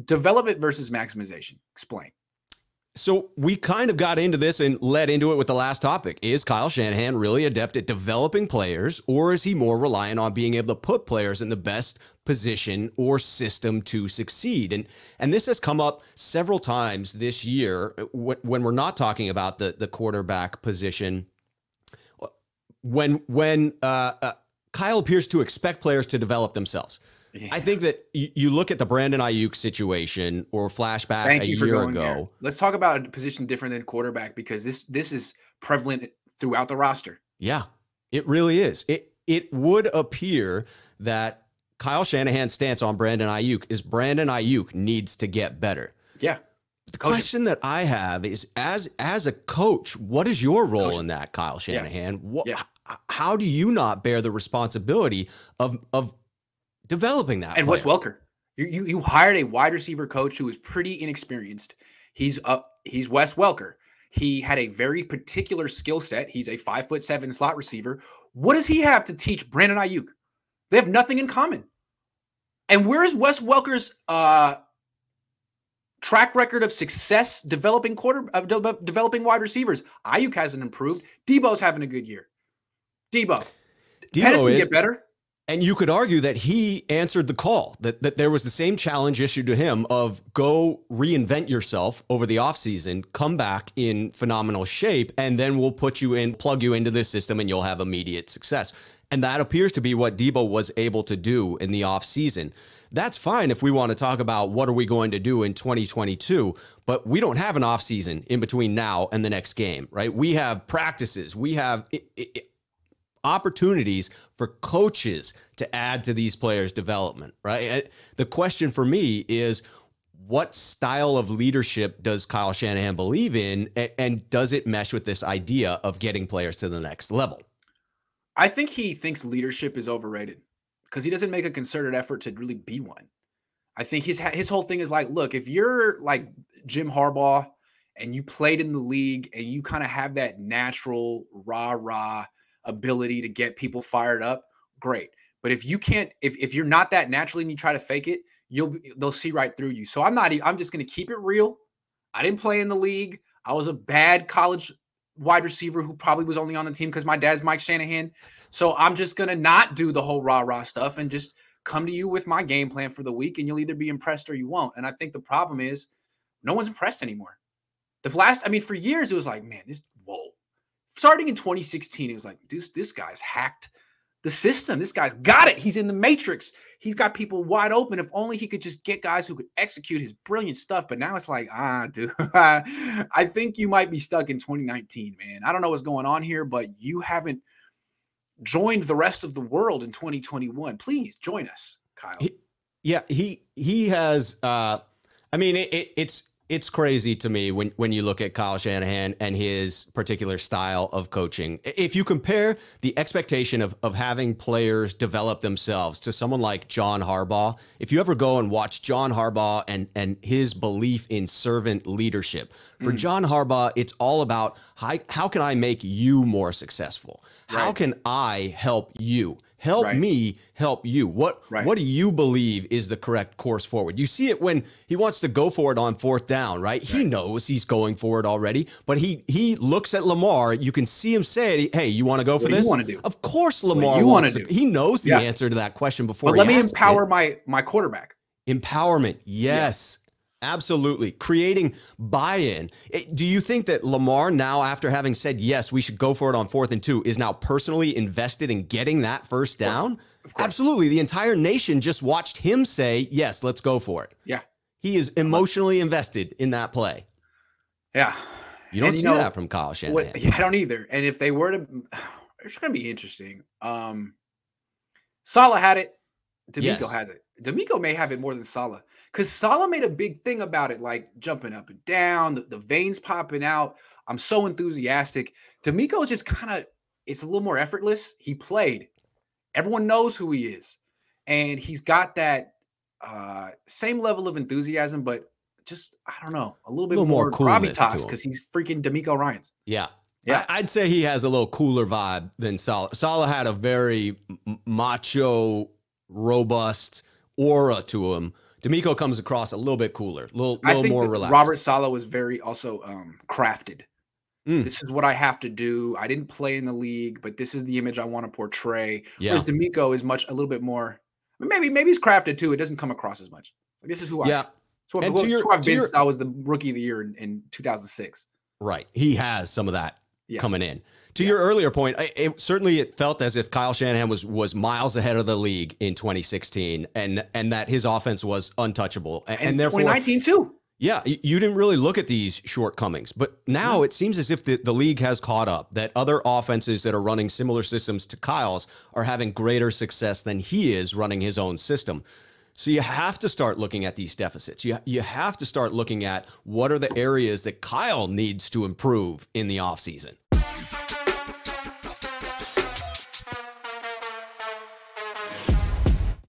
Development versus maximization. Explain. So we kind of got into this and led into it with the last topic. Is Kyle Shanahan really adept at developing players, or is he more reliant on being able to put players in the best position or system to succeed? And this has come up several times this year when we're not talking about the quarterback position. When Kyle appears to expect players to develop themselves. Yeah. I think that you look at the Brandon Ayuk situation or flashback a year ago. There. Let's talk about a position different than quarterback, because this is prevalent throughout the roster. Yeah, it really is. It would appear that Kyle Shanahan's stance on Brandon Ayuk is Brandon Ayuk needs to get better. Yeah. The question that I have is, as a coach, what is your role in that, Kyle Shanahan? How do you not bear the responsibility of developing that? And Wes Welker, you hired a wide receiver coach who was pretty inexperienced. He's Wes Welker. He had a very particular skill set. He's a 5'7" slot receiver. What does he have to teach Brandon Ayuk? They have nothing in common. And where is Wes Welker's track record of success developing developing wide receivers? Ayuk hasn't improved. Debo's having a good year. Debo Pettis can get better. And you could argue that he answered the call, that there was the same challenge issued to him of go reinvent yourself over the offseason, come back in phenomenal shape, and then we'll put you in, plug you into this system, and you'll have immediate success. And that appears to be what Debo was able to do in the offseason. That's fine if we want to talk about what are we going to do in 2022, but we don't have an offseason in between now and the next game, right? We have practices. We have opportunities for coaches to add to these players' development, right? The question for me is, what style of leadership does Kyle Shanahan believe in, and does it mesh with this idea of getting players to the next level? I think he thinks leadership is overrated because he doesn't make a concerted effort to really be one. I think his whole thing is like, look, if you're like Jim Harbaugh and you played in the league and you kind of have that natural rah-rah ability to get people fired up, great. But if you can't, if you're not that naturally and you try to fake it, they'll see right through you. So I'm just going to keep it real. I didn't play in the league. I was a bad college wide receiver who probably was only on the team because my dad's Mike Shanahan. So I'm just going to not do the whole rah-rah stuff and just come to you with my game plan for the week, and you'll either be impressed or you won't. And I think the problem is no one's impressed anymore. For years it was like, man, starting in 2016, it was like, dude, this guy's hacked the system. This guy's got it. He's in the matrix. He's got people wide open. If only he could just get guys who could execute his brilliant stuff. But now it's like, dude, I think you might be stuck in 2019, man. I don't know what's going on here, but you haven't joined the rest of the world in 2021. Please join us, Kyle. He has. It's crazy to me when you look at Kyle Shanahan and his particular style of coaching. If you compare the expectation of having players develop themselves to someone like John Harbaugh, if you ever go and watch John Harbaugh and his belief in servant leadership, for John Harbaugh, it's all about how can I make you more successful? How can I help you? Help me help you. What do you believe is the correct course forward? You see it when he wants to go for it on fourth down, right? He knows he's going for it already, but he looks at Lamar. You can see him say, hey, you want to go for this? What do you want to do? Of course Lamar wants to. He knows the answer to that question before he asks it. But let me empower my quarterback. Empowerment, yes. Absolutely. Creating buy-in. Do you think that Lamar now, after having said, yes, we should go for it on 4th and 2, is now personally invested in getting that first down? Of course. Absolutely. The entire nation just watched him say, yes, let's go for it. Yeah. He is emotionally invested in that play. Yeah. You don't see that from Kyle Shanahan. I don't either. And if they were to, it's going to be interesting. Saleh had it. D'Amico has it. D'Amico may have it more than Saleh, because Saleh made a big thing about it, like jumping up and down, the veins popping out. I'm so enthusiastic. D'Amico is just it's a little more effortless. He played. Everyone knows who he is. And he's got that same level of enthusiasm, but just, I don't know, a little bit more gravitas because he's freaking D'Amico Ryans. Yeah. I'd say he has a little cooler vibe than Saleh. Saleh had a very macho, robust aura to him. D'Amico comes across a little bit cooler, a little I think more that relaxed. Robert Saleh was very also crafted. Mm, This is what I have to do. I didn't play in the league, but this is the image I want to portray. Whereas yeah. D'Amico is a little bit more. Maybe he's crafted too. It doesn't come across as much. Like, this is who I am. Yeah. And It's who I've been since I was the rookie of the year in 2006. right. He has some of that Yeah. coming in. To your earlier point, it felt as if Kyle Shanahan was miles ahead of the league in 2016, and that his offense was untouchable, and therefore 2019 too. Yeah, you didn't really look at these shortcomings, but now it seems as if the league has caught up, that other offenses that are running similar systems to Kyle's are having greater success than he is running his own system. So you have to start looking at these deficits. You have to start looking at what are the areas that Kyle needs to improve in the offseason.